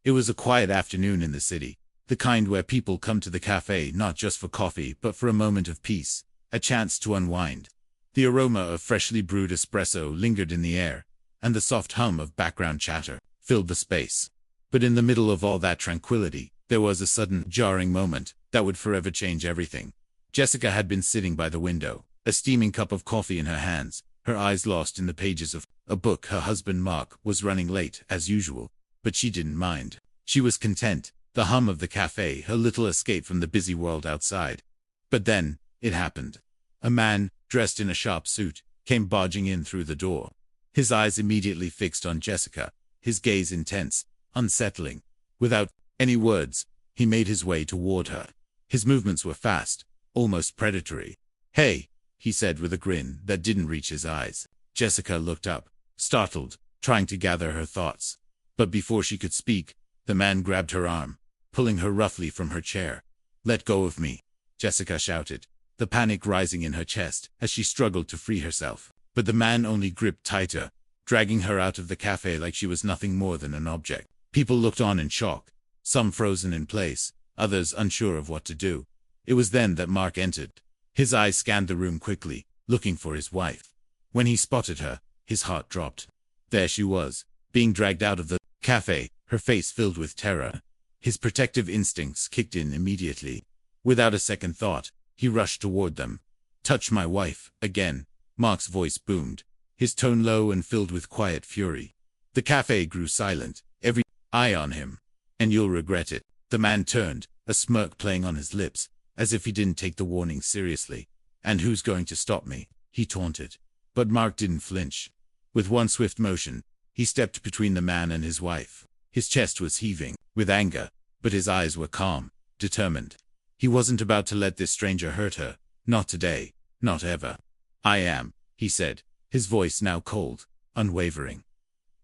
It was a quiet afternoon in the city, the kind where people come to the cafe not just for coffee but for a moment of peace, a chance to unwind. The aroma of freshly brewed espresso lingered in the air, and the soft hum of background chatter filled the space. But in the middle of all that tranquility, there was a sudden, jarring moment that would forever change everything. Jessica had been sitting by the window, a steaming cup of coffee in her hands, her eyes lost in the pages of a book. Her husband Mark was running late, as usual, but she didn't mind. She was content, the hum of the cafe her little escape from the busy world outside. But then, it happened. A man, dressed in a sharp suit, came barging in through the door. His eyes immediately fixed on Jessica, his gaze intense, unsettling. Without any words, he made his way toward her. His movements were fast, almost predatory. "Hey," he said with a grin that didn't reach his eyes. Jessica looked up, startled, trying to gather her thoughts. But before she could speak, the man grabbed her arm, pulling her roughly from her chair. "Let go of me," Jessica shouted, the panic rising in her chest as she struggled to free herself. But the man only gripped tighter, dragging her out of the cafe like she was nothing more than an object. People looked on in shock, some frozen in place, others unsure of what to do. It was then that Mark entered. His eyes scanned the room quickly, looking for his wife. When he spotted her, his heart dropped. There she was, being dragged out of the cafe, her face filled with terror. His protective instincts kicked in immediately. Without a second thought, he rushed toward them. "Touch my wife again," Mark's voice boomed, his tone low and filled with quiet fury. The cafe grew silent, every eye on him. "And you'll regret it." The man turned, a smirk playing on his lips, as if he didn't take the warning seriously. "And who's going to stop me?" he taunted. But Mark didn't flinch. With one swift motion, he stepped between the man and his wife. His chest was heaving with anger, but his eyes were calm, determined. He wasn't about to let this stranger hurt her. Not today, not ever. "I am," he said, his voice now cold, unwavering.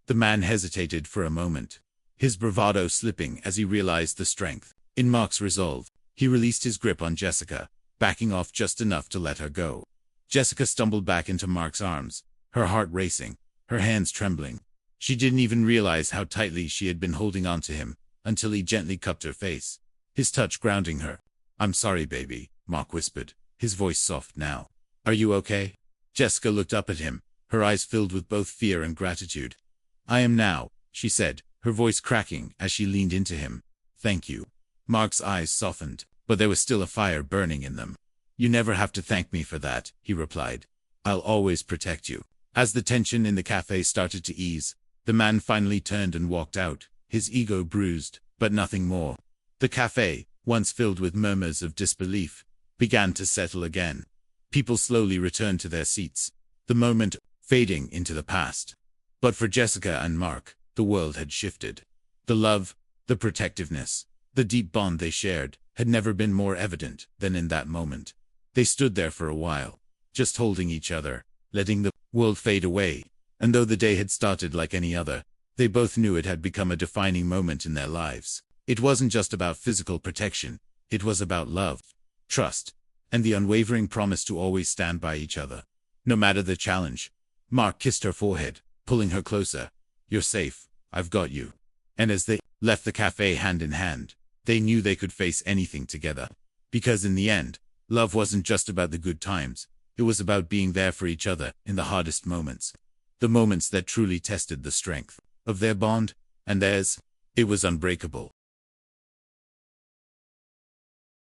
The man hesitated for a moment, his bravado slipping as he realized the strength in Mark's resolve. He released his grip on Jessica, backing off just enough to let her go. Jessica stumbled back into Mark's arms, her heart racing, her hands trembling. She didn't even realize how tightly she had been holding on to him, until he gently cupped her face, his touch grounding her. "I'm sorry, baby," Mark whispered, his voice soft now. "Are you okay?" Jessica looked up at him, her eyes filled with both fear and gratitude. "I am now," she said, her voice cracking as she leaned into him. "Thank you." Mark's eyes softened, but there was still a fire burning in them. "You never have to thank me for that," he replied. "I'll always protect you." As the tension in the cafe started to ease, the man finally turned and walked out, his ego bruised, but nothing more. The cafe, once filled with murmurs of disbelief, began to settle again. People slowly returned to their seats, the moment fading into the past. But for Jessica and Mark, the world had shifted. The love, the protectiveness, the deep bond they shared had never been more evident than in that moment. They stood there for a while, just holding each other, letting the world fade away. And though the day had started like any other, they both knew it had become a defining moment in their lives. It wasn't just about physical protection, it was about love, trust, and the unwavering promise to always stand by each other, no matter the challenge. Mark kissed her forehead, pulling her closer. "You're safe, I've got you." And as they left the cafe hand in hand, they knew they could face anything together. Because in the end, love wasn't just about the good times, it was about being there for each other in the hardest moments. The moments that truly tested the strength of their bond, and theirs. It was unbreakable.